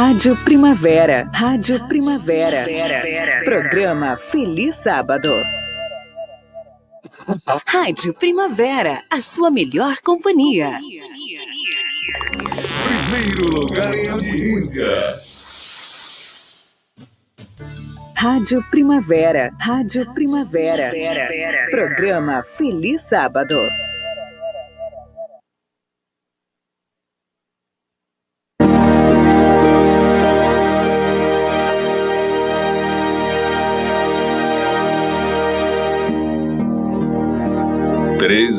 Rádio Primavera. Rádio Primavera. Programa Feliz Sábado. Rádio Primavera, a sua melhor companhia. Primeiro lugar em audiência. Rádio Primavera. Rádio Primavera. Programa Feliz Sábado.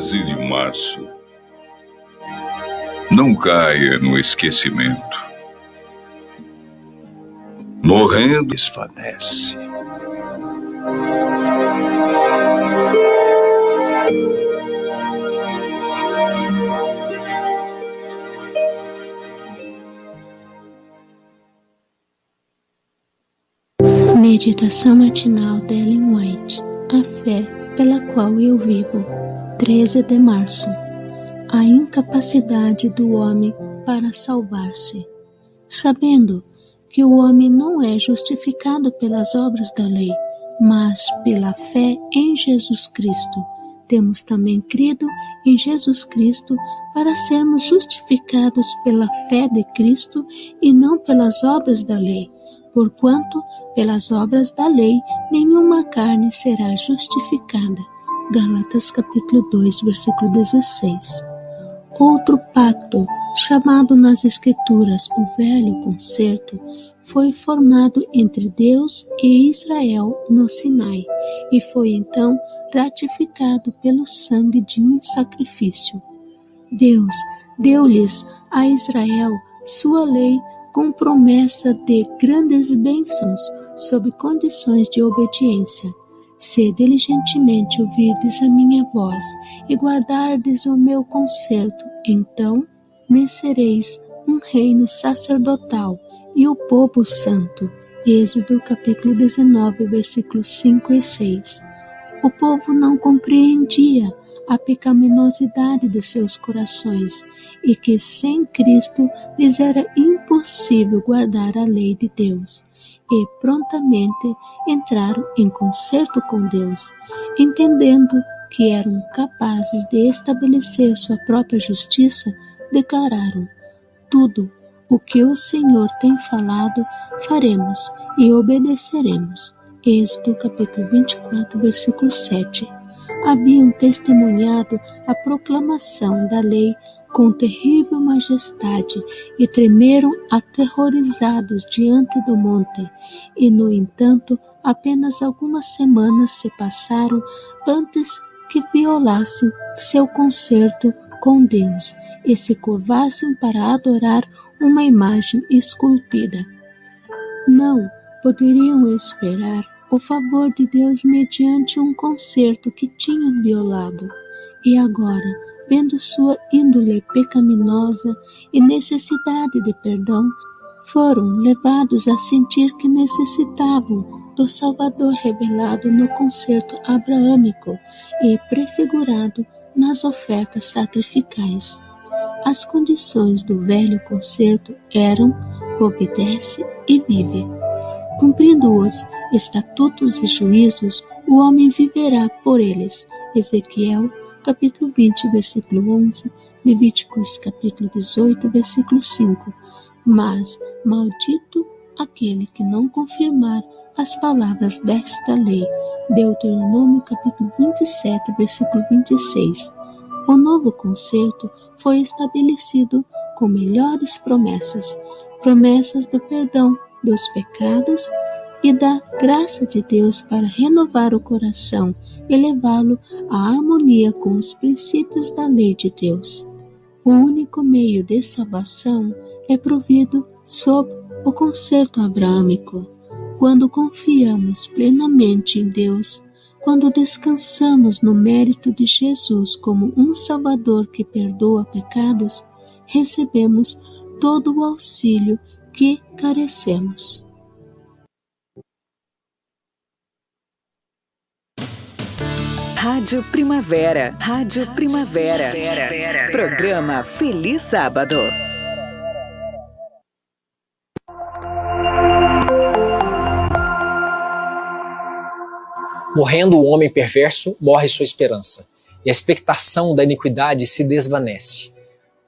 De março. Não caia no esquecimento. Morrendo, desvanece. Meditação matinal de Ellen White. A fé pela qual eu vivo. 13 de março. A incapacidade do homem para salvar-se. Sabendo que o homem não é justificado pelas obras da lei, mas pela fé em Jesus Cristo, temos também crido em Jesus Cristo para sermos justificados pela fé de Cristo e não pelas obras da lei, porquanto pelas obras da lei nenhuma carne será justificada. Gálatas capítulo 2, versículo 16. Outro pacto, chamado nas Escrituras o Velho Concerto, foi formado entre Deus e Israel no Sinai e foi então ratificado pelo sangue de um sacrifício. Deus deu-lhes a Israel sua lei com promessa de grandes bênçãos sob condições de obediência. Se diligentemente ouvirdes a minha voz e guardardes o meu concerto, então me sereis um reino sacerdotal e o povo santo. Êxodo capítulo 19, versículos 5 e 6. O povo não compreendia a pecaminosidade de seus corações e que sem Cristo lhes era impossível guardar a lei de Deus. E prontamente entraram em concerto com Deus, entendendo que eram capazes de estabelecer sua própria justiça, declararam: tudo o que o Senhor tem falado, faremos e obedeceremos. Êxodo capítulo 24, versículo 7. Haviam testemunhado a proclamação da lei com terrível majestade e tremeram aterrorizados diante do monte. E, no entanto, apenas algumas semanas se passaram antes que violassem seu concerto com Deus e se curvassem para adorar uma imagem esculpida. Não poderiam esperar o favor de Deus mediante um concerto que tinham violado. E agora, vendo sua índole pecaminosa e necessidade de perdão, foram levados a sentir que necessitavam do Salvador revelado no concerto abraâmico e prefigurado nas ofertas sacrificais. As condições do velho concerto eram: obedece e vive. Cumprindo os estatutos e juízos, o homem viverá por eles. Ezequiel capítulo 20, versículo 11, Levíticos capítulo 18, versículo 5. Mas maldito aquele que não confirmar as palavras desta lei. Deuteronômio capítulo 27, versículo 26. O novo concerto foi estabelecido com melhores promessas, promessas do perdão dos pecados e da graça de Deus para renovar o coração e levá-lo à harmonia com os princípios da lei de Deus. O único meio de salvação é provido sob o concerto abraâmico. Quando confiamos plenamente em Deus, quando descansamos no mérito de Jesus como um Salvador que perdoa pecados, recebemos todo o auxílio que carecemos. Rádio Primavera. Rádio Primavera. Programa Feliz Sábado. Morrendo o homem perverso, morre sua esperança, e a expectação da iniquidade se desvanece.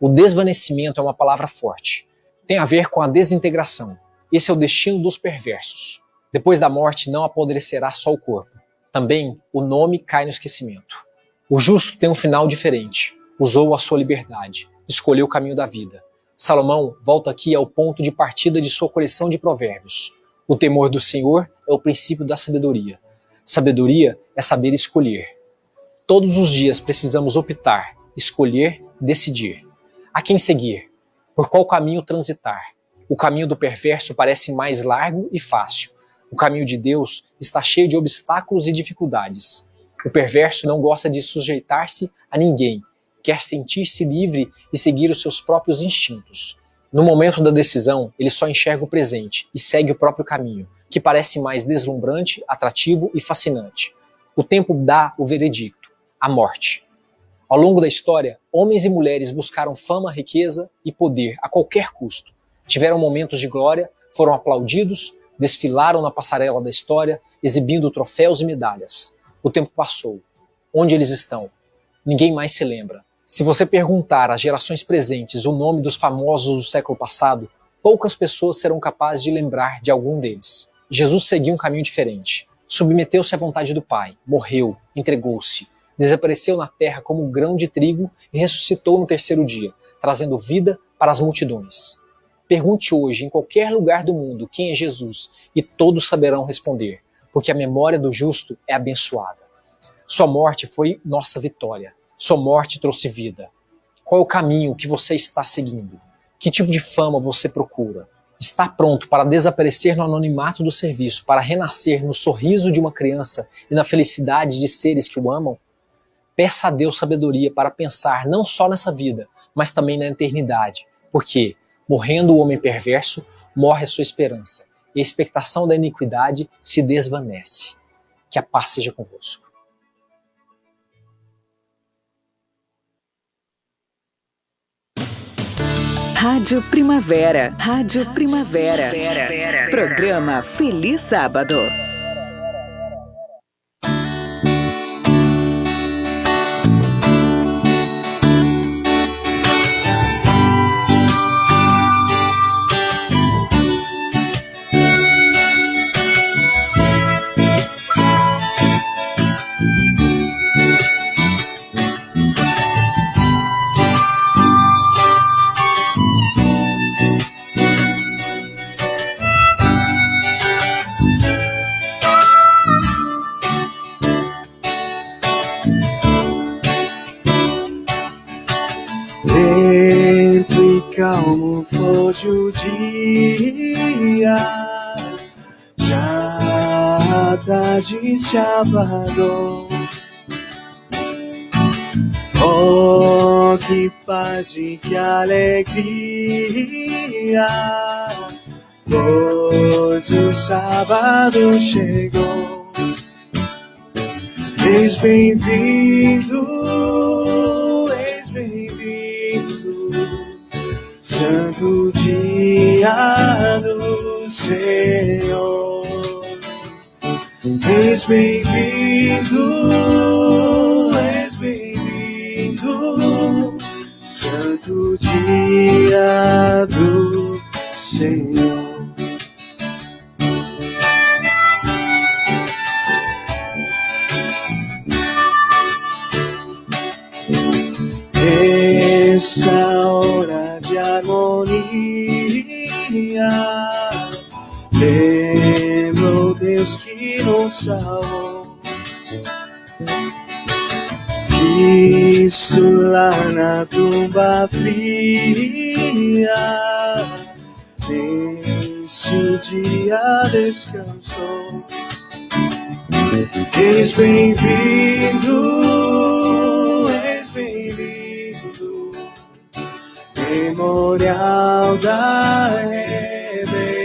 O desvanecimento é uma palavra forte. Tem a ver com a desintegração. Esse é o destino dos perversos. Depois da morte não apodrecerá só o corpo. Também o nome cai no esquecimento. O justo tem um final diferente. Usou a sua liberdade. Escolheu o caminho da vida. Salomão volta aqui ao ponto de partida de sua coleção de provérbios. O temor do Senhor é o princípio da sabedoria. Sabedoria é saber escolher. Todos os dias precisamos optar, escolher, decidir. A quem seguir? Por qual caminho transitar? O caminho do perverso parece mais largo e fácil. O caminho de Deus está cheio de obstáculos e dificuldades. O perverso não gosta de sujeitar-se a ninguém, quer sentir-se livre e seguir os seus próprios instintos. No momento da decisão, ele só enxerga o presente e segue o próprio caminho, que parece mais deslumbrante, atrativo e fascinante. O tempo dá o veredicto, a morte. Ao longo da história, homens e mulheres buscaram fama, riqueza e poder a qualquer custo. Tiveram momentos de glória, foram aplaudidos, desfilaram na passarela da história, exibindo troféus e medalhas. O tempo passou. Onde eles estão? Ninguém mais se lembra. Se você perguntar às gerações presentes o nome dos famosos do século passado, poucas pessoas serão capazes de lembrar de algum deles. Jesus seguiu um caminho diferente. Submeteu-se à vontade do Pai, morreu, entregou-se, desapareceu na terra como um grão de trigo e ressuscitou no terceiro dia, trazendo vida para as multidões. Pergunte hoje, em qualquer lugar do mundo, quem é Jesus, e todos saberão responder, porque a memória do justo é abençoada. Sua morte foi nossa vitória. Sua morte trouxe vida. Qual é o caminho que você está seguindo? Que tipo de fama você procura? Está pronto para desaparecer no anonimato do serviço, para renascer no sorriso de uma criança e na felicidade de seres que o amam? Peça a Deus sabedoria para pensar não só nessa vida, mas também na eternidade, porque, morrendo o homem perverso, morre a sua esperança, e a expectação da iniquidade se desvanece. Que a paz seja convosco. Rádio Primavera. Rádio Primavera. Programa Feliz Sábado. Lento e calmo foge o dia, já a tarde se apagou. Oh, que paz e que alegria, pois o sábado chegou. Eis bem-vindo, santo dia do Senhor. És bem-vindo, santo dia do Senhor. Esta hora de harmonia, lembro Deus que nos salvou. Cristo lá na tumba fria, nesse dia descansou. És bem-vindo, memorial da redenção.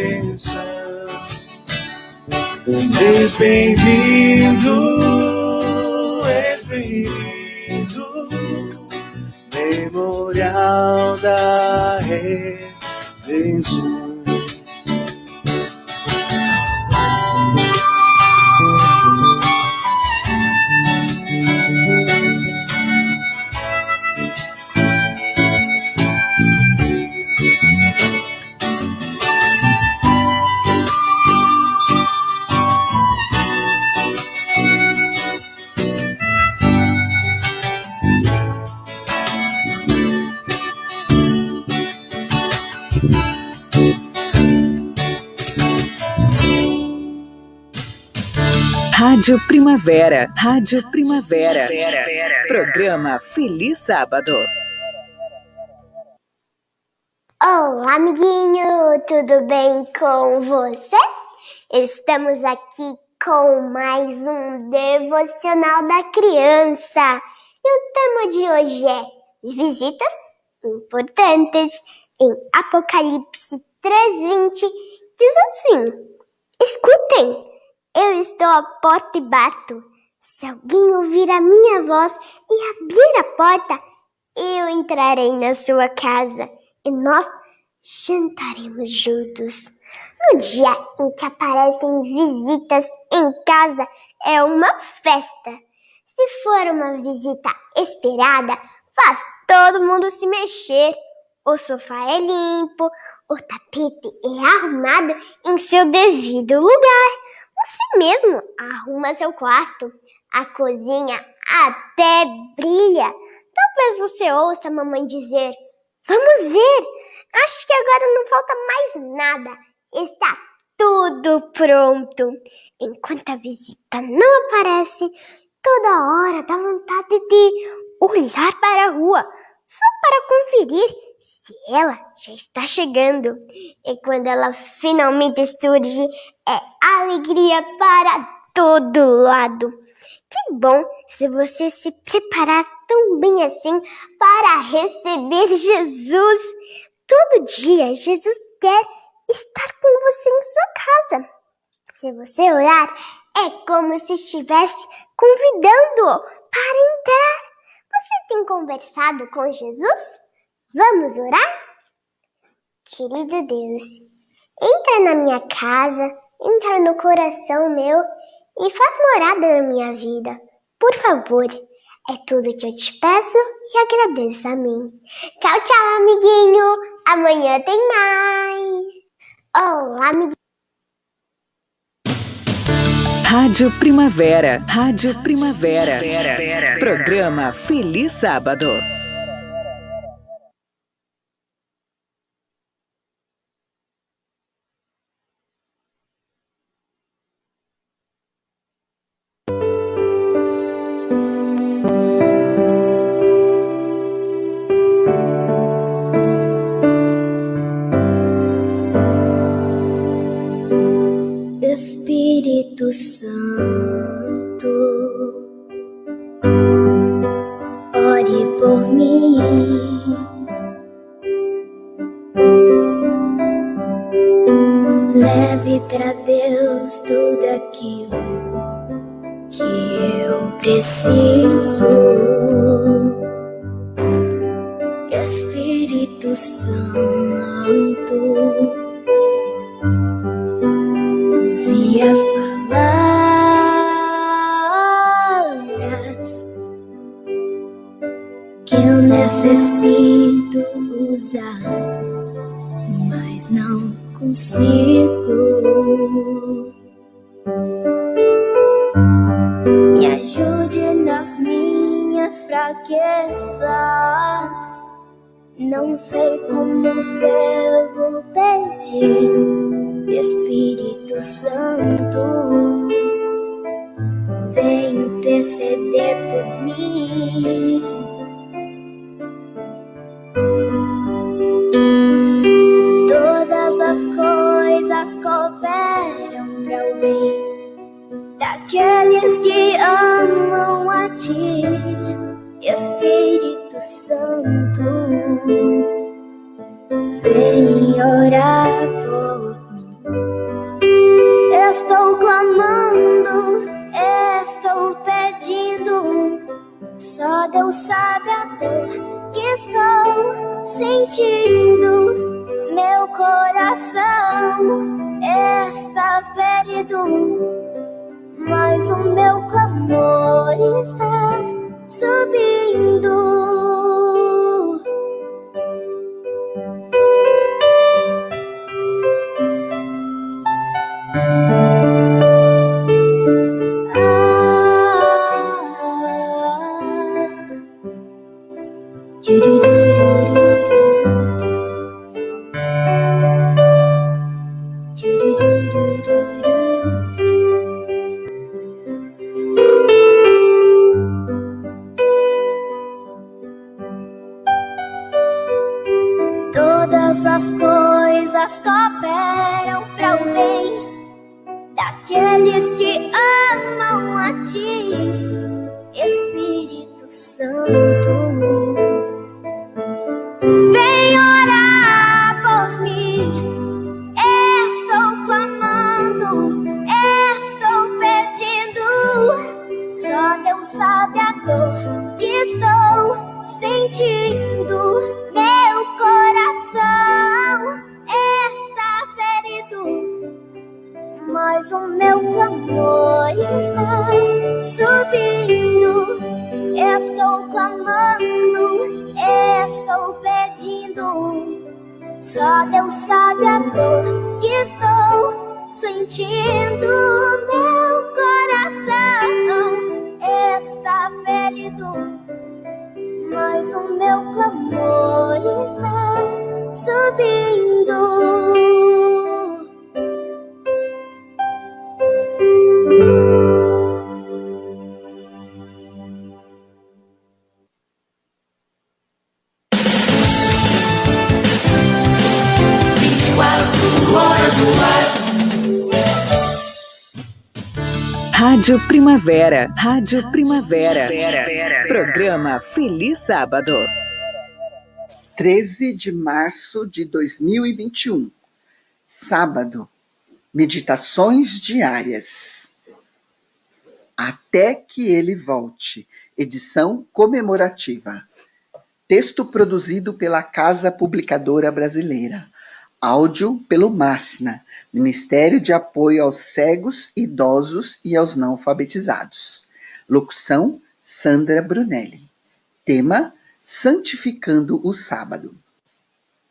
És bem-vindo, memorial da redenção. Rádio Primavera. Rádio Primavera. Programa Feliz Sábado. Olá, amiguinho! Tudo bem com você? Estamos aqui com mais um Devocional da Criança. E o tema de hoje é visitas importantes. Em Apocalipse 3:20 diz assim: escutem, eu estou à porta e bato. Se alguém ouvir a minha voz e abrir a porta, eu entrarei na sua casa e nós jantaremos juntos. No dia em que aparecem visitas em casa, é uma festa. Se for uma visita esperada, faz todo mundo se mexer. O sofá é limpo, o tapete é arrumado em seu devido lugar. Você mesmo arruma seu quarto. A cozinha até brilha. Talvez você ouça a mamãe dizer: vamos ver, acho que agora não falta mais nada. Está tudo pronto. Enquanto a visita não aparece, toda hora dá vontade de olhar para a rua, só para conferir se ela já está chegando. E quando ela finalmente surge, é alegria para todo lado. Que bom se você se preparar tão bem assim para receber Jesus. Todo dia Jesus quer estar com você em sua casa. Se você orar, é como se estivesse convidando-o para entrar. Você tem conversado com Jesus? Vamos orar? Querido Deus, entra na minha casa, entra no coração meu e faz morada na minha vida. Por favor, é tudo que eu te peço e agradeço. Amém. Tchau, tchau, amiguinho. Amanhã tem mais. Olá, amiguinho. Rádio Primavera. Rádio Primavera. Programa Feliz Sábado. Espírito Santo, ore por mim. Leve para Deus tudo aquilo que eu preciso. Espírito Santo, use as palavras que eu necessito usar, mas não consigo. Me ajude nas minhas fraquezas. Não sei como devo pedir. Espírito Santo, vem interceder por mim. Todas as coisas cooperam para o bem daqueles que amam a ti. Espírito Santo, vem orar por mim. Estou clamando, estou pedindo. Só Deus sabe a dor que estou sentindo. Meu coração está ferido, mas o meu clamor está subindo. Todas as coisas cooperam para o bem daqueles que amam a ti, Espírito Santo. Vem orar por mim, estou clamando, estou pedindo. Só Deus sabe a dor que estou sentindo. Meu coração está ferido, mas o meu clamor está subindo. Estou clamando, estou pedindo. Só Deus sabe a dor que estou sentindo. Meu coração está ferido, mas o meu clamor está subindo. Rádio Primavera. Rádio Primavera. Programa Feliz Sábado. 13 de março de 2021. Sábado. Meditações diárias. Até que ele volte. Edição comemorativa. Texto produzido pela Casa Publicadora Brasileira. Áudio pelo MAFNA, Ministério de Apoio aos Cegos, Idosos e aos Não Alfabetizados. Locução, Sandra Brunelli. Tema, santificando o sábado.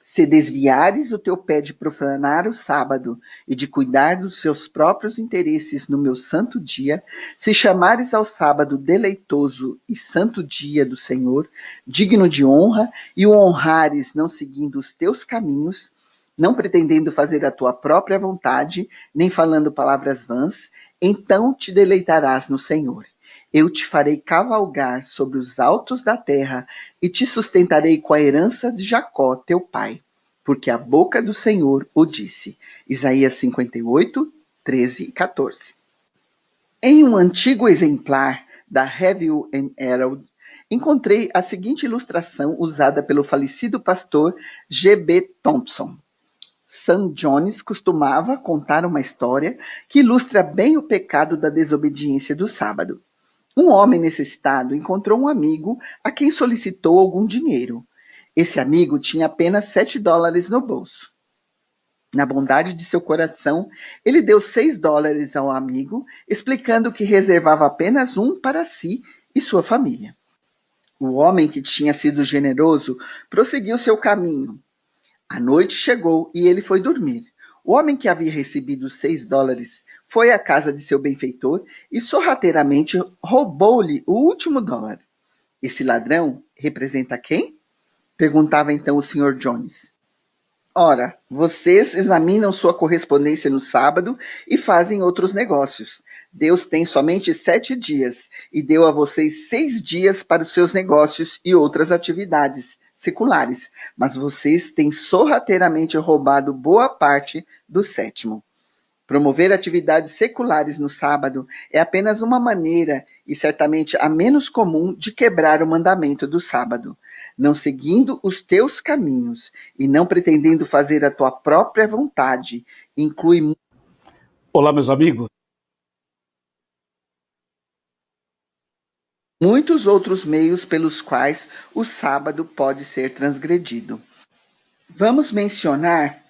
Se desviares o teu pé de profanar o sábado e de cuidar dos seus próprios interesses no meu santo dia, se chamares ao sábado deleitoso e santo dia do Senhor, digno de honra, e o honrares não seguindo os teus caminhos, não pretendendo fazer a tua própria vontade, nem falando palavras vãs, então te deleitarás no Senhor. Eu te farei cavalgar sobre os altos da terra e te sustentarei com a herança de Jacó, teu pai, porque a boca do Senhor o disse. Isaías 58, 13 e 14. Em um antigo exemplar da Review and Herald, encontrei a seguinte ilustração usada pelo falecido pastor G.B. Thompson. Sam Jones costumava contar uma história que ilustra bem o pecado da desobediência do sábado. Um homem necessitado encontrou um amigo a quem solicitou algum dinheiro. Esse amigo tinha apenas $7 no bolso. Na bondade de seu coração, ele deu $6 ao amigo, explicando que reservava apenas um para si e sua família. O homem, que tinha sido generoso, prosseguiu seu caminho. A noite chegou e ele foi dormir. O homem que havia recebido os $6 foi à casa de seu benfeitor e sorrateiramente roubou-lhe o último dólar. Esse ladrão representa quem? Perguntava então o Sr. Jones. Ora, vocês examinam sua correspondência no sábado e fazem outros negócios. Deus tem somente 7 dias e deu a vocês 6 dias para os seus negócios e outras atividades seculares, mas vocês têm sorrateiramente roubado boa parte do 7º. Promover atividades seculares no sábado é apenas uma maneira, e certamente a menos comum, de quebrar o mandamento do sábado. Não seguindo os teus caminhos e não pretendendo fazer a tua própria vontade, inclui... Olá, meus amigos. Muitos outros meios pelos quais o sábado pode ser transgredido. Vamos mencionar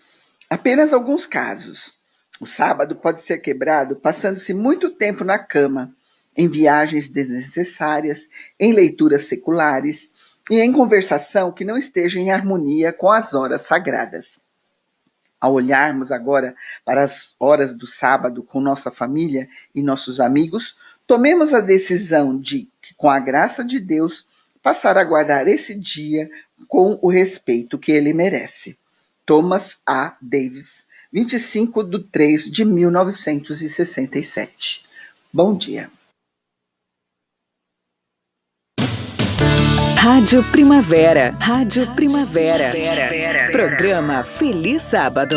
apenas alguns casos. O sábado pode ser quebrado passando-se muito tempo na cama, em viagens desnecessárias, em leituras seculares e em conversação que não esteja em harmonia com as horas sagradas. Ao olharmos agora para as horas do sábado com nossa família e nossos amigos, tomemos a decisão de, com a graça de Deus, passar a guardar esse dia com o respeito que ele merece. Thomas A. Davis, 25/3/1967. Bom dia. Rádio Primavera. Rádio Primavera. Programa Feliz Sábado.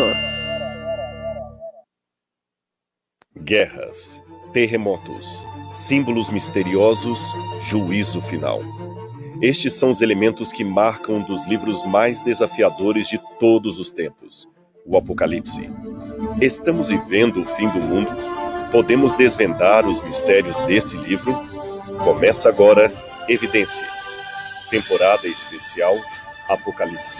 Guerras, terremotos, símbolos misteriosos, juízo final. Estes são os elementos que marcam um dos livros mais desafiadores de todos os tempos, o Apocalipse. Estamos vivendo o fim do mundo? Podemos desvendar os mistérios desse livro? Começa agora Evidências, temporada especial Apocalipse.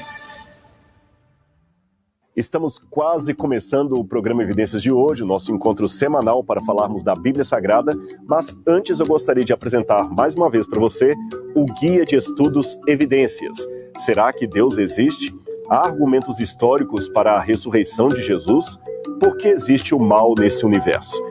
Estamos quase começando o programa Evidências de hoje, o nosso encontro semanal para falarmos da Bíblia Sagrada, mas antes eu gostaria de apresentar mais uma vez para você o Guia de Estudos Evidências. Será que Deus existe? Há argumentos históricos para a ressurreição de Jesus? Por que existe o mal nesse universo?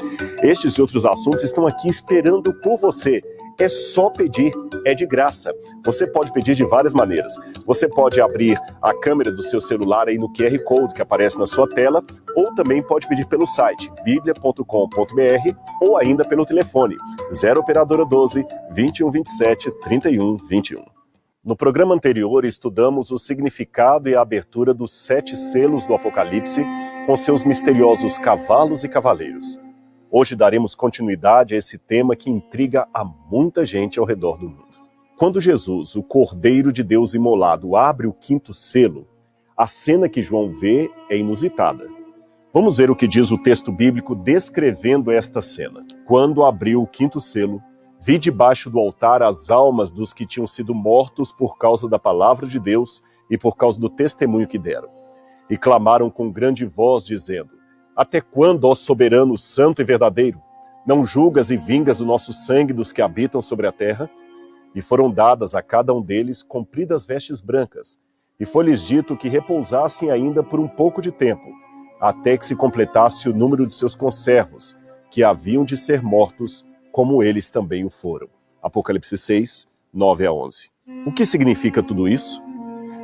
Estes e outros assuntos estão aqui esperando por você. É só pedir, é de graça. Você pode pedir de várias maneiras. Você pode abrir a câmera do seu celular aí no QR Code que aparece na sua tela, ou também pode pedir pelo site biblia.com.br ou ainda pelo telefone 0 operadora 12 2127 3121. No programa anterior estudamos o significado e a abertura dos 7 selos do Apocalipse com seus misteriosos cavalos e cavaleiros. Hoje daremos continuidade a esse tema que intriga a muita gente ao redor do mundo. Quando Jesus, o Cordeiro de Deus imolado, abre o 5º selo, a cena que João vê é inusitada. Vamos ver o que diz o texto bíblico descrevendo esta cena. Quando abriu o 5º selo, vi debaixo do altar as almas dos que tinham sido mortos por causa da palavra de Deus e por causa do testemunho que deram. E clamaram com grande voz, dizendo: Até quando, ó soberano, santo e verdadeiro, não julgas e vingas o nosso sangue dos que habitam sobre a terra? E foram dadas a cada um deles compridas vestes brancas, e foi-lhes dito que repousassem ainda por um pouco de tempo, até que se completasse o número de seus conservos, que haviam de ser mortos, como eles também o foram. Apocalipse 6, 9 a 11. O que significa tudo isso?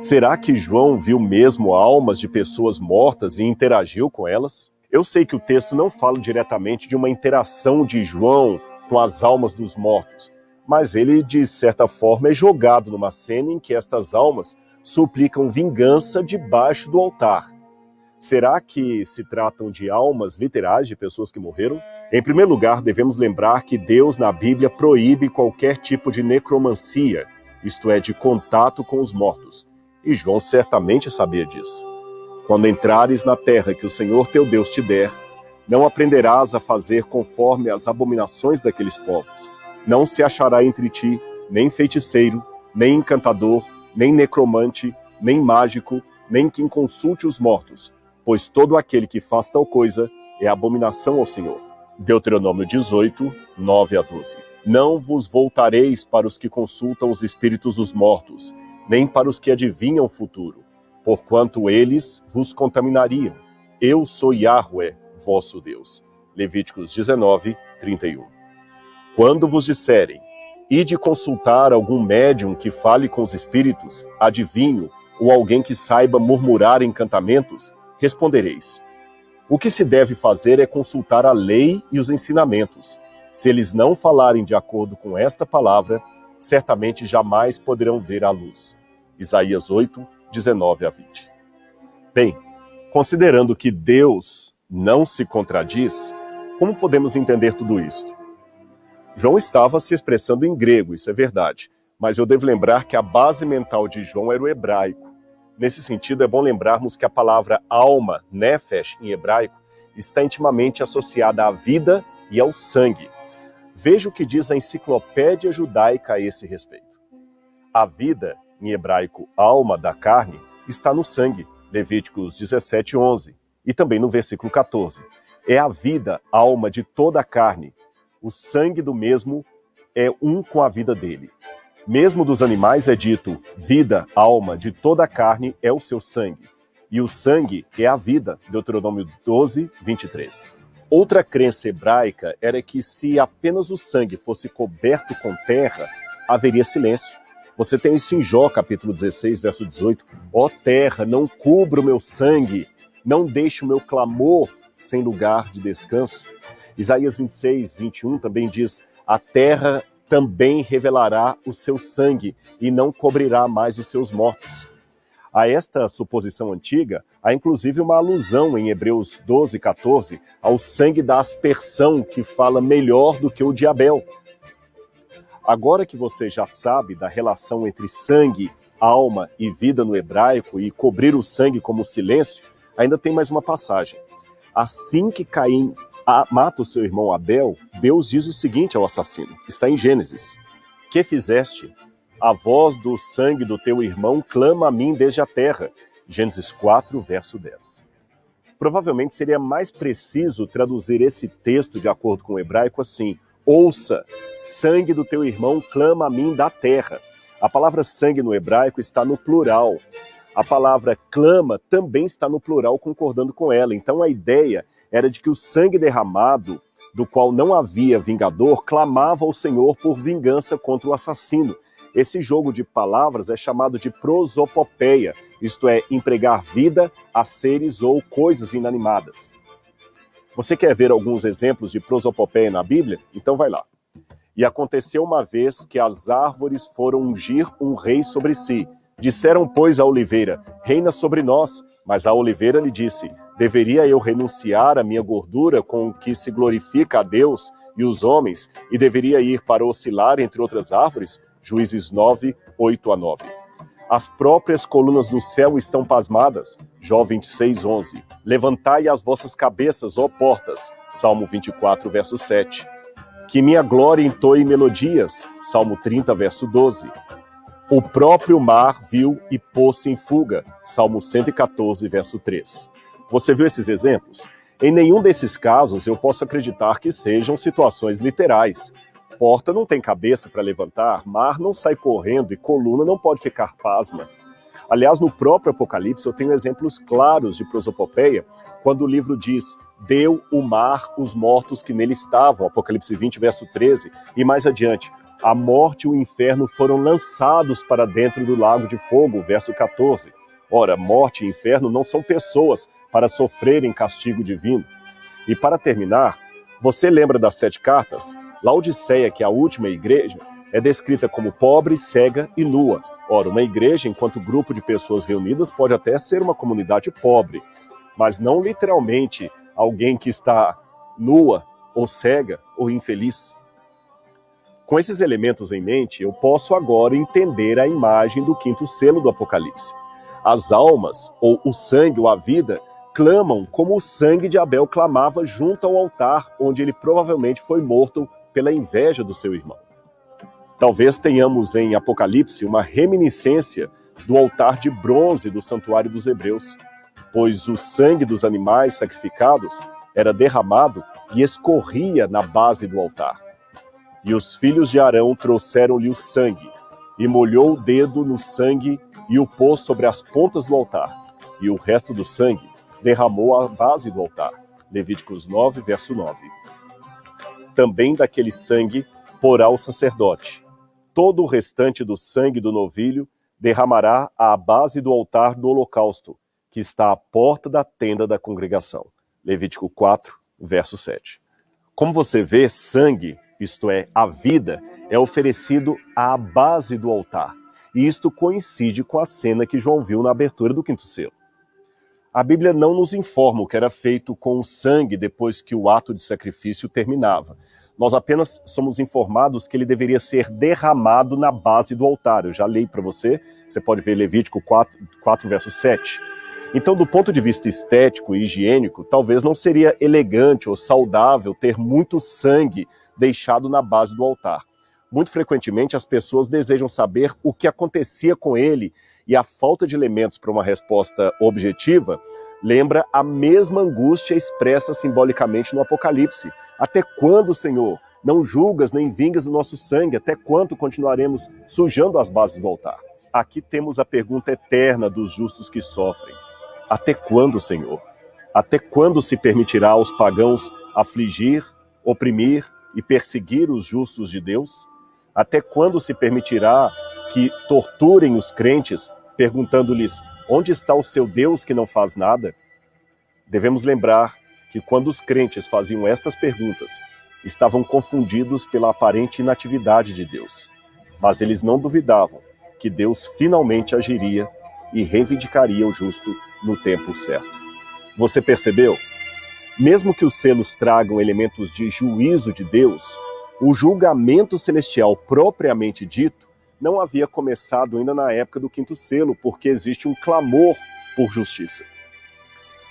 Será que João viu mesmo almas de pessoas mortas e interagiu com elas? Eu sei que o texto não fala diretamente de uma interação de João com as almas dos mortos, mas ele, de certa forma, é jogado numa cena em que estas almas suplicam vingança debaixo do altar. Será que se tratam de almas literais de pessoas que morreram? Em primeiro lugar, devemos lembrar que Deus, na Bíblia, proíbe qualquer tipo de necromancia, isto é, de contato com os mortos. E João certamente sabia disso. Quando entrares na terra que o Senhor teu Deus te der, não aprenderás a fazer conforme as abominações daqueles povos. Não se achará entre ti nem feiticeiro, nem encantador, nem necromante, nem mágico, nem quem consulte os mortos, pois todo aquele que faz tal coisa é abominação ao Senhor. Deuteronômio 18, 9 a 12. Não vos voltareis para os que consultam os espíritos dos mortos, nem para os que adivinham o futuro, porquanto eles vos contaminariam. Eu sou Yahweh, vosso Deus. Levíticos 19, 31. Quando vos disserem, ide consultar algum médium que fale com os espíritos, adivinho, ou alguém que saiba murmurar encantamentos, respondereis: o que se deve fazer é consultar a lei e os ensinamentos. Se eles não falarem de acordo com esta palavra, certamente jamais poderão ver a luz. Isaías 8, 19 a 20. Bem, considerando que Deus não se contradiz, como podemos entender tudo isto? João estava se expressando em grego, isso é verdade, mas eu devo lembrar que a base mental de João era o hebraico. Nesse sentido, é bom lembrarmos que a palavra alma, nefesh, em hebraico, está intimamente associada à vida e ao sangue. Veja o que diz a enciclopédia judaica a esse respeito. A vida, em hebraico, alma da carne, está no sangue, Levíticos 17, 11, e também no versículo 14. É a vida, alma de toda a carne. O sangue do mesmo é um com a vida dele. Mesmo dos animais é dito, vida, alma de toda a carne é o seu sangue. E o sangue é a vida, Deuteronômio 12, 23. Outra crença hebraica era que se apenas o sangue fosse coberto com terra, haveria silêncio. Você tem isso em Jó, capítulo 16, verso 18. Ó terra, não cubra o meu sangue, não deixe o meu clamor sem lugar de descanso. Isaías 26, 21 também diz, a terra também revelará o seu sangue e não cobrirá mais os seus mortos. A esta suposição antiga, há inclusive uma alusão em Hebreus 12, 14, ao sangue da aspersão, que fala melhor do que o de Abel. Agora que você já sabe da relação entre sangue, alma e vida no hebraico e cobrir o sangue como silêncio, ainda tem mais uma passagem. Assim que Caim mata o seu irmão Abel, Deus diz o seguinte ao assassino, está em Gênesis: que fizeste? A voz do sangue do teu irmão clama a mim desde a terra. Gênesis 4, verso 10. Provavelmente seria mais preciso traduzir esse texto de acordo com o hebraico assim: ouça, sangue do teu irmão clama a mim da terra. A palavra sangue no hebraico está no plural. A palavra clama também está no plural, concordando com ela. Então a ideia era de que o sangue derramado, do qual não havia vingador, clamava ao Senhor por vingança contra o assassino. Esse jogo de palavras é chamado de prosopopeia, isto é, empregar vida a seres ou coisas inanimadas. Você quer ver alguns exemplos de prosopopeia na Bíblia? Então vai lá. E aconteceu uma vez que as árvores foram ungir um rei sobre si. Disseram, pois, à oliveira, reina sobre nós. Mas a oliveira lhe disse, deveria eu renunciar à minha gordura com que se glorifica a Deus e os homens, e deveria ir para oscilar entre outras árvores? Juízes 9, 8 a 9. As próprias colunas do céu estão pasmadas. Jó 26, 11. Levantai as vossas cabeças, ó portas. Salmo 24, verso 7. Que minha glória entoe melodias. Salmo 30, verso 12. O próprio mar viu e pôs-se em fuga. Salmo 114, verso 3. Você viu esses exemplos? Em nenhum desses casos eu posso acreditar que sejam situações literais. Porta não tem cabeça para levantar, mar não sai correndo e coluna não pode ficar pasma. Aliás, no próprio Apocalipse eu tenho exemplos claros de prosopopeia, quando o livro diz, deu o mar os mortos que nele estavam, Apocalipse 20, verso 13, e mais adiante, a morte e o inferno foram lançados para dentro do lago de fogo, verso 14. Ora, morte e inferno não são pessoas para sofrerem castigo divino. E para terminar, você lembra das 7 cartas? Laodiceia, que é a última igreja, é descrita como pobre, cega e nua. Ora, uma igreja, enquanto grupo de pessoas reunidas, pode até ser uma comunidade pobre, mas não literalmente alguém que está nua, ou cega, ou infeliz. Com esses elementos em mente, eu posso agora entender a imagem do 5º selo do Apocalipse. As almas, ou o sangue, ou a vida, clamam como o sangue de Abel clamava junto ao altar, onde ele provavelmente foi morto pela inveja do seu irmão. Talvez tenhamos em Apocalipse uma reminiscência do altar de bronze do santuário dos hebreus, pois o sangue dos animais sacrificados era derramado e escorria na base do altar. E os filhos de Arão trouxeram-lhe o sangue, e molhou o dedo no sangue e o pôs sobre as pontas do altar, e o resto do sangue derramou à base do altar. Levíticos 9, verso 9. Também daquele sangue porá o sacerdote. Todo o restante do sangue do novilho derramará à base do altar do holocausto, que está à porta da tenda da congregação. Levítico 4, verso 7. Como você vê, sangue, isto é, a vida, é oferecido à base do altar. E isto coincide com a cena que João viu na abertura do 5º selo. A Bíblia não nos informa o que era feito com o sangue depois que o ato de sacrifício terminava. Nós apenas somos informados que ele deveria ser derramado na base do altar. Eu já li para você, você pode ver Levítico 4, verso 7. Então, do ponto de vista estético e higiênico, talvez não seria elegante ou saudável ter muito sangue deixado na base do altar. Muito frequentemente as pessoas desejam saber o que acontecia com ele, e a falta de elementos para uma resposta objetiva lembra a mesma angústia expressa simbolicamente no Apocalipse. Até quando, Senhor, não julgas nem vingas o nosso sangue? Até quando continuaremos sujando as bases do altar? Aqui temos a pergunta eterna dos justos que sofrem. Até quando, Senhor? Até quando se permitirá aos pagãos afligir, oprimir e perseguir os justos de Deus? Até quando se permitirá que torturem os crentes, perguntando-lhes, onde está o seu Deus que não faz nada? Devemos lembrar que quando os crentes faziam estas perguntas, estavam confundidos pela aparente inatividade de Deus. Mas eles não duvidavam que Deus finalmente agiria e reivindicaria o justo no tempo certo. Você percebeu? Mesmo que os selos tragam elementos de juízo de Deus, o julgamento celestial propriamente dito não havia começado ainda na época do quinto selo, porque existe um clamor por justiça.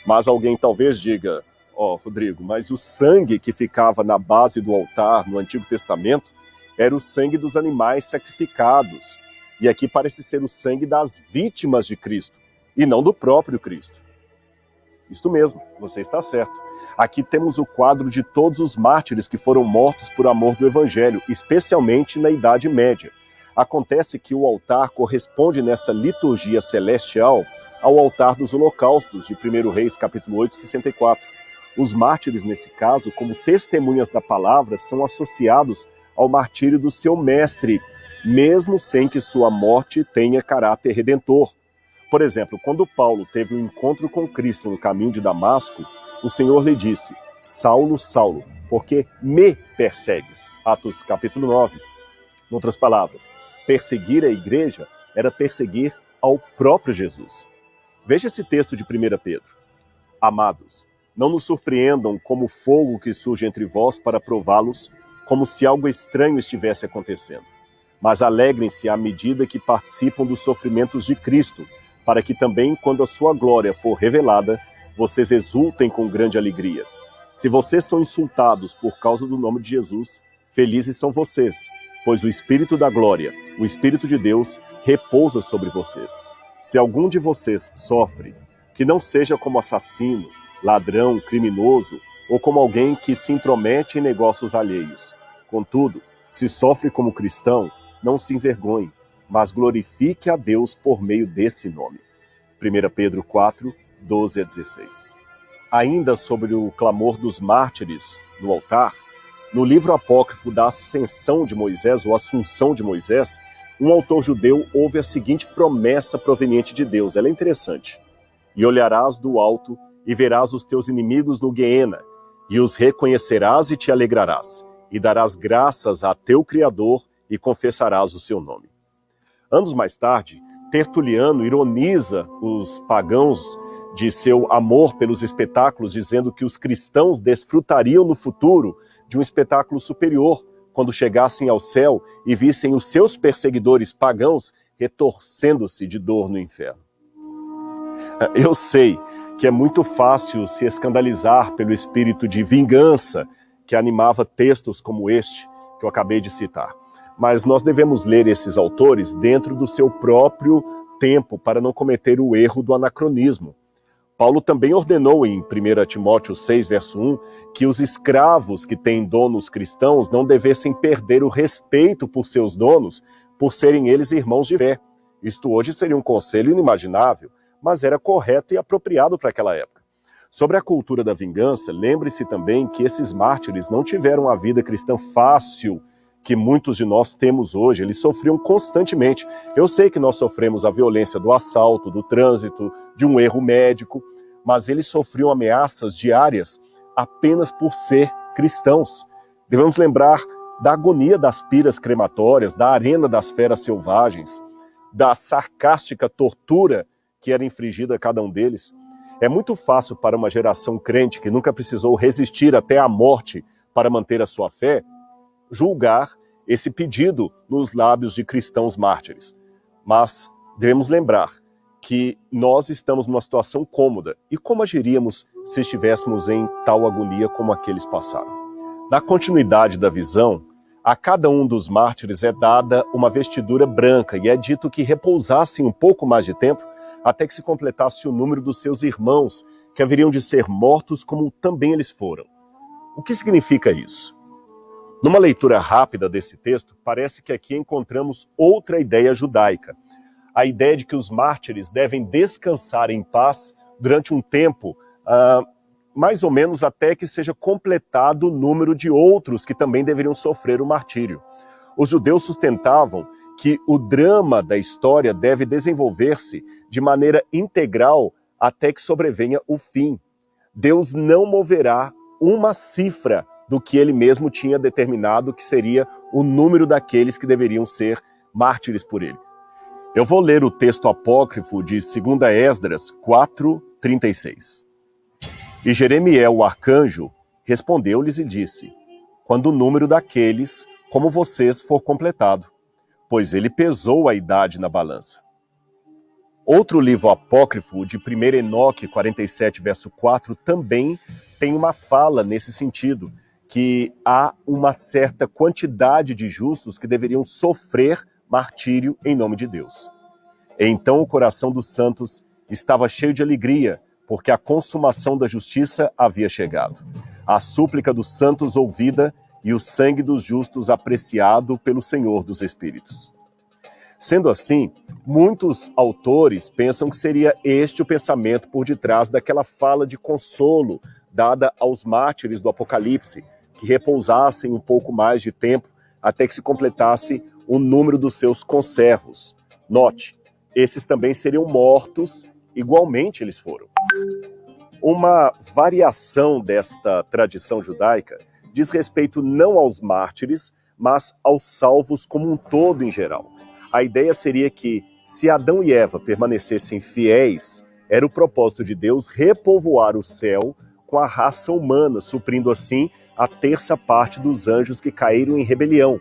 Mas alguém talvez diga, Rodrigo, mas o sangue que ficava na base do altar no Antigo Testamento era o sangue dos animais sacrificados. E aqui parece ser o sangue das vítimas de Cristo, e não do próprio Cristo. Isto mesmo, você está certo. Aqui temos o quadro de todos os mártires que foram mortos por amor do Evangelho, especialmente na Idade Média. Acontece que o altar corresponde nessa liturgia celestial ao altar dos holocaustos, de 1 Reis, capítulo 8, 64. Os mártires, nesse caso, como testemunhas da palavra, são associados ao martírio do seu mestre, mesmo sem que sua morte tenha caráter redentor. Por exemplo, quando Paulo teve um encontro com Cristo no caminho de Damasco, o Senhor lhe disse, Saulo, Saulo, por que me persegues? Atos capítulo 9. Em outras palavras, perseguir a igreja era perseguir ao próprio Jesus. Veja esse texto de 1 Pedro. Amados, não nos surpreendam como o fogo que surge entre vós para prová-los, como se algo estranho estivesse acontecendo. Mas alegrem-se à medida que participam dos sofrimentos de Cristo, para que também, quando a sua glória for revelada, vocês exultem com grande alegria. Se vocês são insultados por causa do nome de Jesus, felizes são vocês, pois o Espírito da glória, o Espírito de Deus, repousa sobre vocês. Se algum de vocês sofre, que não seja como assassino, ladrão, criminoso, ou como alguém que se intromete em negócios alheios. Contudo, se sofre como cristão, não se envergonhe, mas glorifique a Deus por meio desse nome. 1 Pedro 4, 12 a 16. Ainda sobre o clamor dos mártires no altar, no livro apócrifo da Ascensão de Moisés, ou Assunção de Moisés, um autor judeu ouve a seguinte promessa proveniente de Deus. Ela é interessante. E olharás do alto e verás os teus inimigos no Gueena, e os reconhecerás e te alegrarás, e darás graças a teu Criador e confessarás o seu nome. Anos mais tarde, Tertuliano ironiza os pagãos de seu amor pelos espetáculos, dizendo que os cristãos desfrutariam no futuro de um espetáculo superior, quando chegassem ao céu e vissem os seus perseguidores pagãos retorcendo-se de dor no inferno. Eu sei que é muito fácil se escandalizar pelo espírito de vingança que animava textos como este que eu acabei de citar. Mas nós devemos ler esses autores dentro do seu próprio tempo para não cometer o erro do anacronismo. Paulo também ordenou em 1 Timóteo 6, verso 1, que os escravos que têm donos cristãos não devessem perder o respeito por seus donos, por serem eles irmãos de fé. Isto hoje seria um conselho inimaginável, mas era correto e apropriado para aquela época. Sobre a cultura da vingança, lembre-se também que esses mártires não tiveram a vida cristã fácil que muitos de nós temos hoje. Eles sofriam constantemente. Eu sei que nós sofremos a violência do assalto, do trânsito, de um erro médico, mas eles sofriam ameaças diárias apenas por ser cristãos. Devemos lembrar da agonia das piras crematórias, da arena das feras selvagens, da sarcástica tortura que era infligida a cada um deles. É muito fácil para uma geração crente que nunca precisou resistir até a morte para manter a sua fé, julgar esse pedido nos lábios de cristãos mártires. Mas devemos lembrar que nós estamos numa situação cômoda. E como agiríamos se estivéssemos em tal agonia como aqueles passaram? Na continuidade da visão, a cada um dos mártires é dada uma vestidura branca e é dito que repousassem um pouco mais de tempo até que se completasse o número dos seus irmãos, que haveriam de ser mortos como também eles foram. O que significa isso? Numa leitura rápida desse texto, parece que aqui encontramos outra ideia judaica. A ideia de que os mártires devem descansar em paz durante um tempo, mais ou menos até que seja completado o número de outros que também deveriam sofrer o martírio. Os judeus sustentavam que o drama da história deve desenvolver-se de maneira integral até que sobrevenha o fim. Deus não moverá uma cifra do que ele mesmo tinha determinado que seria o número daqueles que deveriam ser mártires por ele. Eu vou ler o texto apócrifo de 2 Esdras 4:36. E Jeremiel, o arcanjo, respondeu-lhes e disse: quando o número daqueles, como vocês, for completado, pois ele pesou a idade na balança. Outro livro apócrifo, de 1 Enoque 47, verso 4, também tem uma fala nesse sentido, que há uma certa quantidade de justos que deveriam sofrer martírio em nome de Deus. Então o coração dos santos estava cheio de alegria, porque a consumação da justiça havia chegado. A súplica dos santos ouvida e o sangue dos justos apreciado pelo Senhor dos Espíritos. Sendo assim, muitos autores pensam que seria este o pensamento por detrás daquela fala de consolo dada aos mártires do Apocalipse, que repousassem um pouco mais de tempo até que se completasse o número dos seus conservos. Note, esses também seriam mortos, igualmente eles foram. Uma variação desta tradição judaica diz respeito não aos mártires, mas aos salvos como um todo em geral. A ideia seria que, se Adão e Eva permanecessem fiéis, era o propósito de Deus repovoar o céu com a raça humana, suprindo assim a terça parte dos anjos que caíram em rebelião.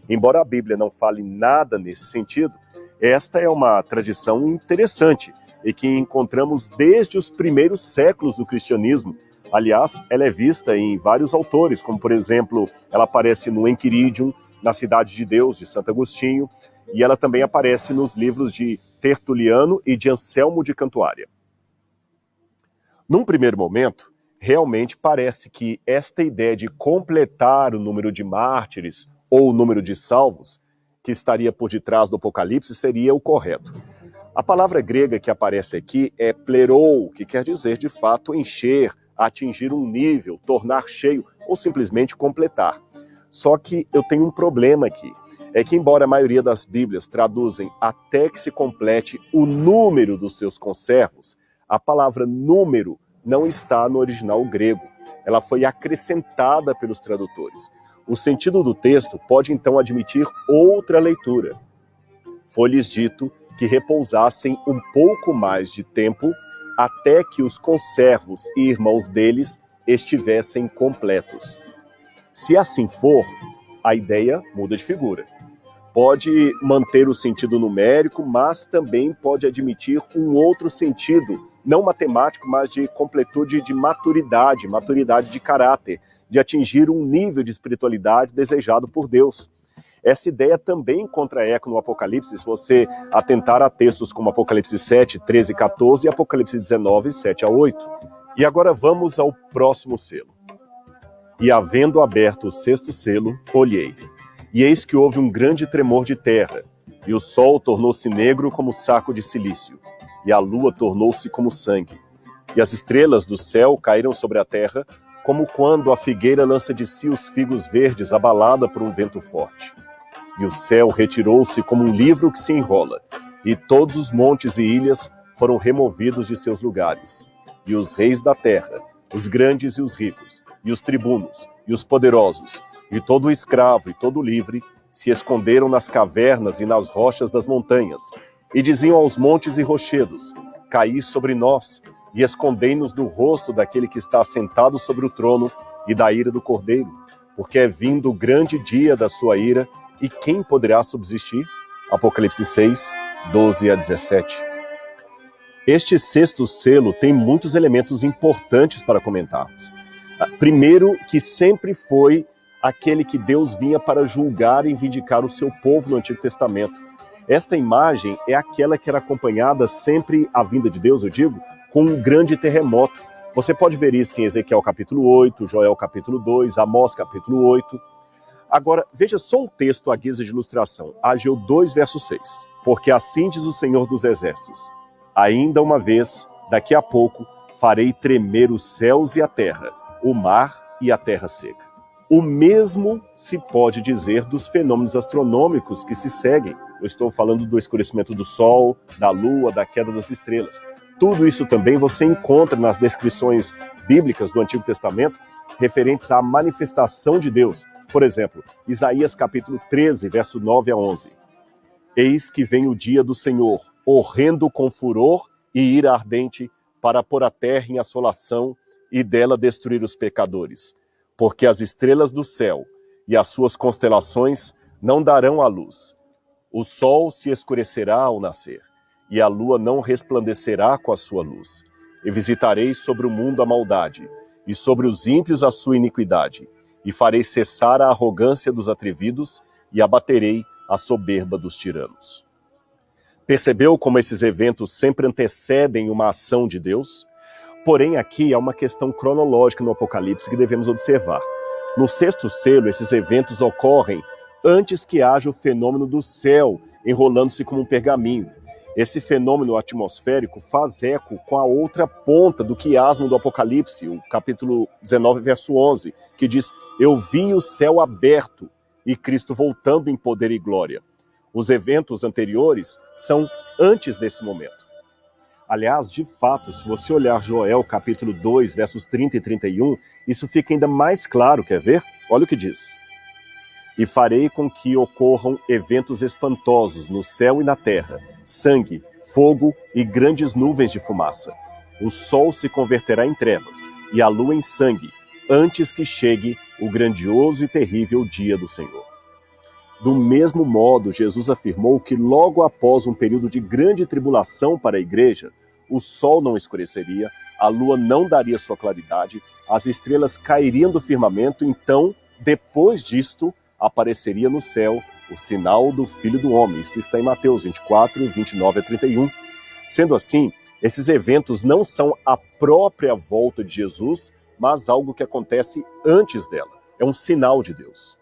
Embora a Bíblia não fale nada nesse sentido, esta é uma tradição interessante e que encontramos desde os primeiros séculos do cristianismo. Aliás, ela é vista em vários autores, como por exemplo, ela aparece no Enquiridium, na Cidade de Deus, de Santo Agostinho, e ela também aparece nos livros de Tertuliano e de Anselmo de Cantuária. Num primeiro momento, realmente parece que esta ideia de completar o número de mártires ou o número de salvos, que estaria por detrás do Apocalipse, seria o correto. A palavra grega que aparece aqui é plerou, que quer dizer, de fato, encher, atingir um nível, tornar cheio ou simplesmente completar. Só que eu tenho um problema aqui. É que, embora a maioria das Bíblias traduzem até que se complete o número dos seus conservos, a palavra número não está no original grego. Ela foi acrescentada pelos tradutores. O sentido do texto pode então admitir outra leitura. Foi-lhes dito que repousassem um pouco mais de tempo até que os conservos e irmãos deles estivessem completos. Se assim for, a ideia muda de figura. Pode manter o sentido numérico, mas também pode admitir um outro sentido, não matemático, mas de completude de maturidade, maturidade de caráter, de atingir um nível de espiritualidade desejado por Deus. Essa ideia também encontra eco no Apocalipse, se você atentar a textos como Apocalipse 7, 13 e 14 e Apocalipse 19, 7 a 8. E agora vamos ao próximo selo. E havendo aberto o sexto selo, olhei. E eis que houve um grande tremor de terra, e o sol tornou-se negro como saco de cilício, e a lua tornou-se como sangue. E as estrelas do céu caíram sobre a terra, como quando a figueira lança de si os figos verdes abalada por um vento forte. E o céu retirou-se como um livro que se enrola, e todos os montes e ilhas foram removidos de seus lugares. E os reis da terra, os grandes e os ricos, e os tribunos, e os poderosos, e todo o escravo e todo o livre, se esconderam nas cavernas e nas rochas das montanhas, e diziam aos montes e rochedos: caí sobre nós, e escondei-nos do rosto daquele que está assentado sobre o trono e da ira do Cordeiro, porque é vindo o grande dia da sua ira, e quem poderá subsistir? Apocalipse 6, 12 a 17. Este sexto selo tem muitos elementos importantes para comentarmos. Primeiro, que sempre foi aquele que Deus vinha para julgar e vindicar o seu povo no Antigo Testamento. Esta imagem é aquela que era acompanhada sempre, a vinda de Deus, eu digo, com um grande terremoto. Você pode ver isso em Ezequiel capítulo 8, Joel capítulo 2, Amós capítulo 8. Agora, veja só um texto à guisa de ilustração, Ageu 2, verso 6. Porque assim diz o Senhor dos Exércitos: ainda uma vez, daqui a pouco, farei tremer os céus e a terra, o mar e a terra seca. O mesmo se pode dizer dos fenômenos astronômicos que se seguem. Eu estou falando do escurecimento do sol, da lua, da queda das estrelas. Tudo isso também você encontra nas descrições bíblicas do Antigo Testamento referentes à manifestação de Deus. Por exemplo, Isaías capítulo 13, verso 9 a 11. Eis que vem o dia do Senhor, horrendo com furor e ira ardente, para pôr a terra em assolação e dela destruir os pecadores. Porque as estrelas do céu e as suas constelações não darão a luz. O sol se escurecerá ao nascer, e a lua não resplandecerá com a sua luz. E visitarei sobre o mundo a maldade, e sobre os ímpios a sua iniquidade, e farei cessar a arrogância dos atrevidos, e abaterei a soberba dos tiranos. Percebeu como esses eventos sempre antecedem uma ação de Deus? Porém, aqui há uma questão cronológica no Apocalipse que devemos observar. No sexto selo, esses eventos ocorrem antes que haja o fenômeno do céu enrolando-se como um pergaminho. Esse fenômeno atmosférico faz eco com a outra ponta do quiasmo do Apocalipse, o capítulo 19, verso 11, que diz: eu vi o céu aberto e Cristo voltando em poder e glória. Os eventos anteriores são antes desse momento. Aliás, de fato, se você olhar Joel capítulo 2, versos 30 e 31, isso fica ainda mais claro, quer ver? Olha o que diz. E farei com que ocorram eventos espantosos no céu e na terra, sangue, fogo e grandes nuvens de fumaça. O sol se converterá em trevas e a lua em sangue, antes que chegue o grandioso e terrível dia do Senhor. Do mesmo modo, Jesus afirmou que logo após um período de grande tribulação para a igreja, o sol não escureceria, a lua não daria sua claridade, as estrelas cairiam do firmamento, então, depois disto, apareceria no céu o sinal do Filho do Homem. Isto está em Mateus 24, 29 a 31. Sendo assim, esses eventos não são a própria volta de Jesus, mas algo que acontece antes dela. É um sinal de Deus.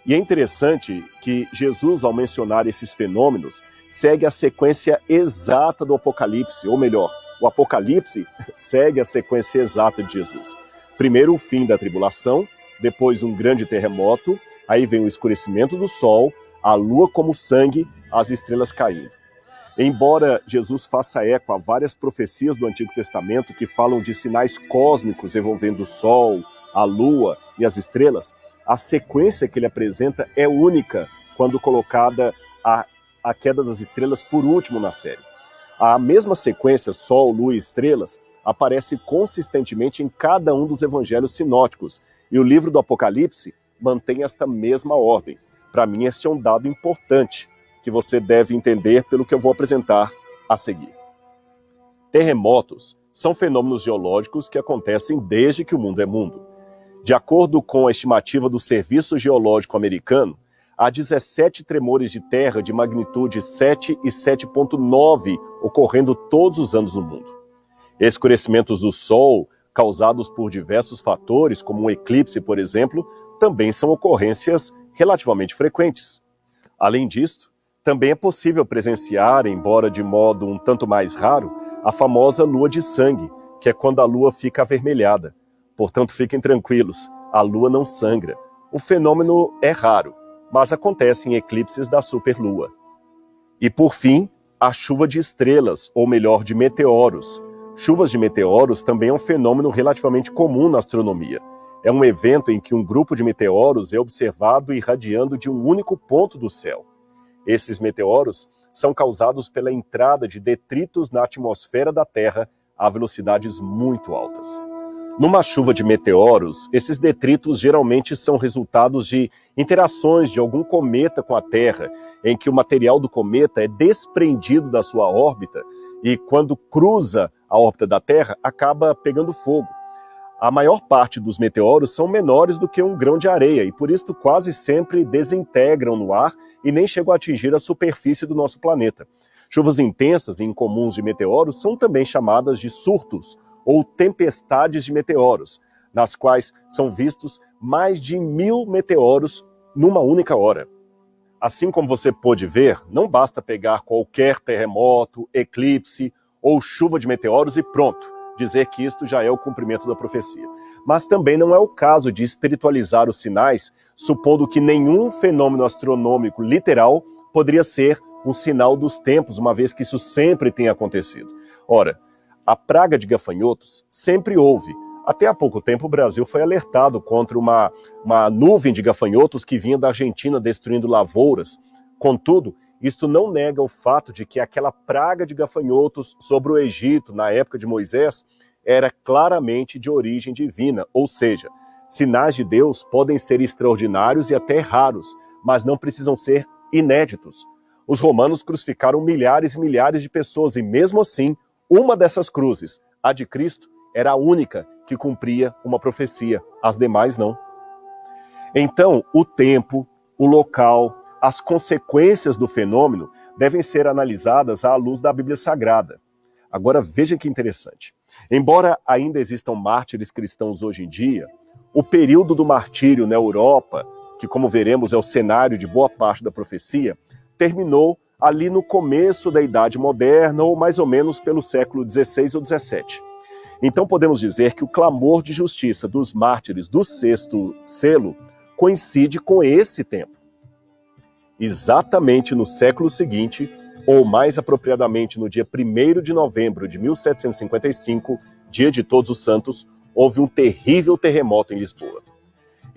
E é interessante que Jesus, ao mencionar esses fenômenos, segue a sequência exata do Apocalipse, ou melhor, o Apocalipse segue a sequência exata de Jesus. Primeiro o fim da tribulação, depois um grande terremoto, aí vem o escurecimento do sol, a lua como sangue, as estrelas caindo. Embora Jesus faça eco a várias profecias do Antigo Testamento que falam de sinais cósmicos envolvendo o sol, a lua e as estrelas, a sequência que ele apresenta é única quando colocada a queda das estrelas por último na série. A mesma sequência, sol, lua e estrelas, aparece consistentemente em cada um dos evangelhos sinóticos, e o livro do Apocalipse mantém esta mesma ordem. Para mim, este é um dado importante que você deve entender pelo que eu vou apresentar a seguir. Terremotos são fenômenos geológicos que acontecem desde que o mundo é mundo. De acordo com a estimativa do Serviço Geológico Americano, há 17 tremores de terra de magnitude 7 e 7,9 ocorrendo todos os anos no mundo. Escurecimentos do Sol, causados por diversos fatores, como um eclipse, por exemplo, também são ocorrências relativamente frequentes. Além disso, também é possível presenciar, embora de modo um tanto mais raro, a famosa lua de sangue, que é quando a lua fica avermelhada. Portanto, fiquem tranquilos, a lua não sangra. O fenômeno é raro, mas acontece em eclipses da superlua. E por fim, a chuva de estrelas, ou melhor, de meteoros. Chuvas de meteoros também é um fenômeno relativamente comum na astronomia. É um evento em que um grupo de meteoros é observado irradiando de um único ponto do céu. Esses meteoros são causados pela entrada de detritos na atmosfera da Terra a velocidades muito altas. Numa chuva de meteoros, esses detritos geralmente são resultados de interações de algum cometa com a Terra, em que o material do cometa é desprendido da sua órbita e, quando cruza a órbita da Terra, acaba pegando fogo. A maior parte dos meteoros são menores do que um grão de areia e, por isso, quase sempre desintegram no ar e nem chegam a atingir a superfície do nosso planeta. Chuvas intensas e incomuns de meteoros são também chamadas de surtos, ou tempestades de meteoros, nas quais são vistos mais de 1000 meteoros numa única hora. Assim como você pôde ver, não basta pegar qualquer terremoto, eclipse ou chuva de meteoros e pronto, dizer que isto já é o cumprimento da profecia. Mas também não é o caso de espiritualizar os sinais, supondo que nenhum fenômeno astronômico literal poderia ser um sinal dos tempos, uma vez que isso sempre tem acontecido. Ora, a praga de gafanhotos sempre houve, Até há pouco tempo o Brasil foi alertado contra uma nuvem de gafanhotos que vinha da Argentina destruindo lavouras. Contudo, isto não nega o fato de que aquela praga de gafanhotos sobre o Egito na época de Moisés era claramente de origem divina, ou seja, sinais de Deus podem ser extraordinários e até raros, mas não precisam ser inéditos. Os romanos crucificaram milhares e milhares de pessoas e mesmo assim, uma dessas cruzes, a de Cristo, era a única que cumpria uma profecia, as demais não. Então, o tempo, o local, as consequências do fenômeno devem ser analisadas à luz da Bíblia Sagrada. Agora veja que interessante. Embora ainda existam mártires cristãos hoje em dia, o período do martírio na Europa, que como veremos é o cenário de boa parte da profecia, terminou ali no começo da Idade Moderna ou mais ou menos pelo século XVI ou XVII. Então podemos dizer que o clamor de justiça dos mártires do sexto selo coincide com esse tempo. Exatamente no século seguinte, ou mais apropriadamente no dia 1º de novembro de 1755, dia de Todos os Santos, houve um terrível terremoto em Lisboa.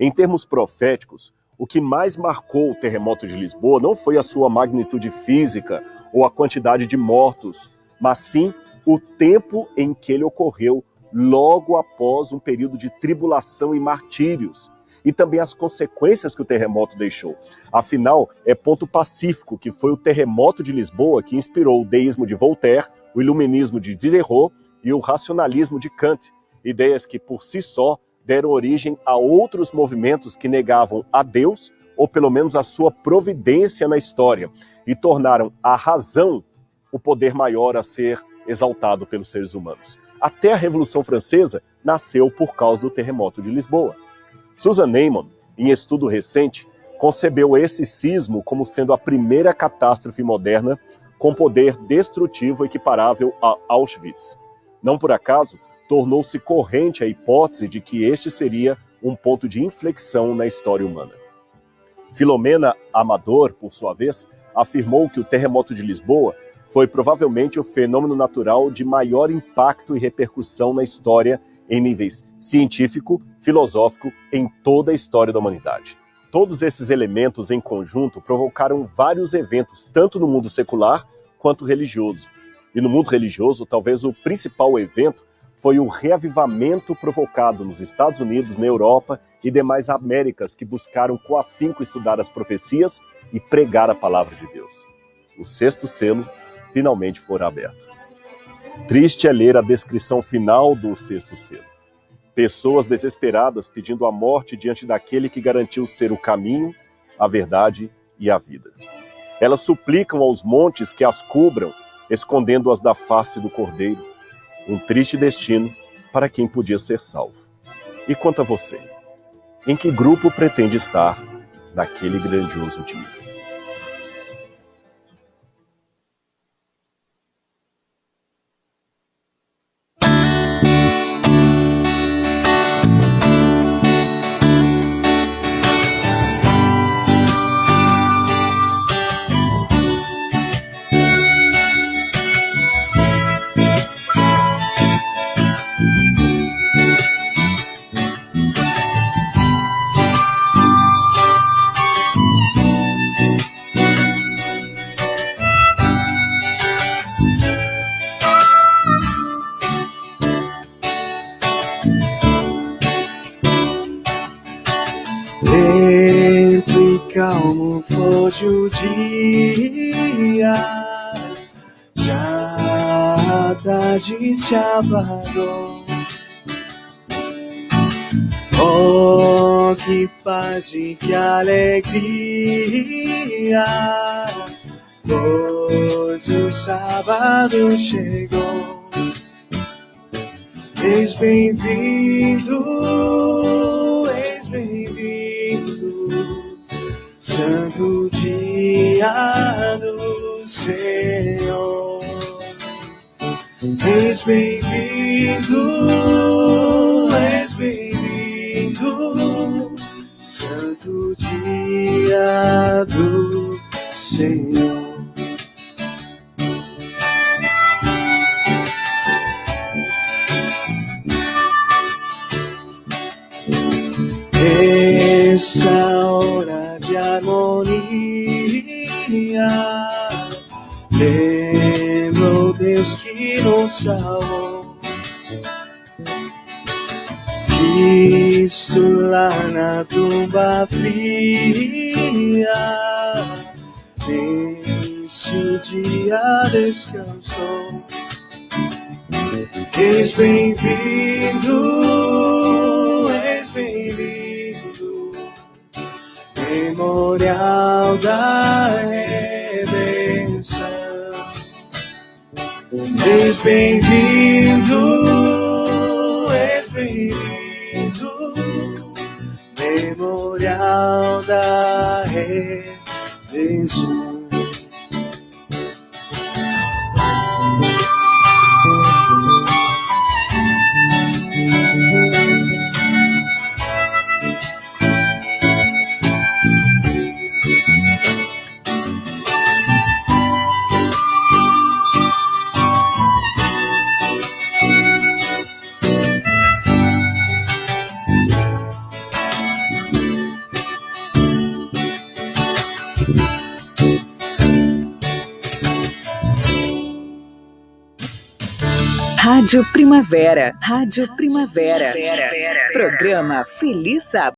Em termos proféticos, o que mais marcou o terremoto de Lisboa não foi a sua magnitude física ou a quantidade de mortos, mas sim o tempo em que ele ocorreu logo após um período de tribulação e martírios, e também as consequências que o terremoto deixou. Afinal, é ponto pacífico que foi o terremoto de Lisboa que inspirou o deísmo de Voltaire, o iluminismo de Diderot e o racionalismo de Kant, ideias que por si só deram origem a outros movimentos que negavam a Deus, ou pelo menos a sua providência na história, e tornaram a razão o poder maior a ser exaltado pelos seres humanos. Até a Revolução Francesa nasceu por causa do terremoto de Lisboa. Susan Neiman, em estudo recente, concebeu esse sismo como sendo a primeira catástrofe moderna com poder destrutivo equiparável a Auschwitz. Não por acaso, tornou-se corrente a hipótese de que este seria um ponto de inflexão na história humana. Filomena Amador, por sua vez, afirmou que o terremoto de Lisboa foi provavelmente o fenômeno natural de maior impacto e repercussão na história em níveis científico, filosófico, em toda a história da humanidade. Todos esses elementos em conjunto provocaram vários eventos, tanto no mundo secular quanto religioso. E no mundo religioso, talvez o principal evento foi o reavivamento provocado nos Estados Unidos, na Europa e demais Américas que buscaram com afinco estudar as profecias e pregar a palavra de Deus. O sexto selo finalmente fora aberto. Triste é ler a descrição final do sexto selo. Pessoas desesperadas pedindo a morte diante daquele que garantiu ser o caminho, a verdade e a vida. Elas suplicam aos montes que as cubram, escondendo-as da face do Cordeiro. Um triste destino para quem podia ser salvo. E quanto a você? Em que grupo pretende estar naquele grandioso dia? Lento e calmo foge o dia, já a tarde se abrandou. Oh, que paz e que alegria, pois o sábado chegou. Eis bem-vindo, santo dia do Senhor. És bem-vindo, santo dia do Senhor. Nesta hora de harmonia, lembro o Deus que nos salvou. Cristo lá na tumba fria, nesse dia descansou. És bem-vindo, memorial da redenção. És bem-vindo, memorial da redenção. Rádio Primavera. Rádio Primavera. Programa Feliz Sábado.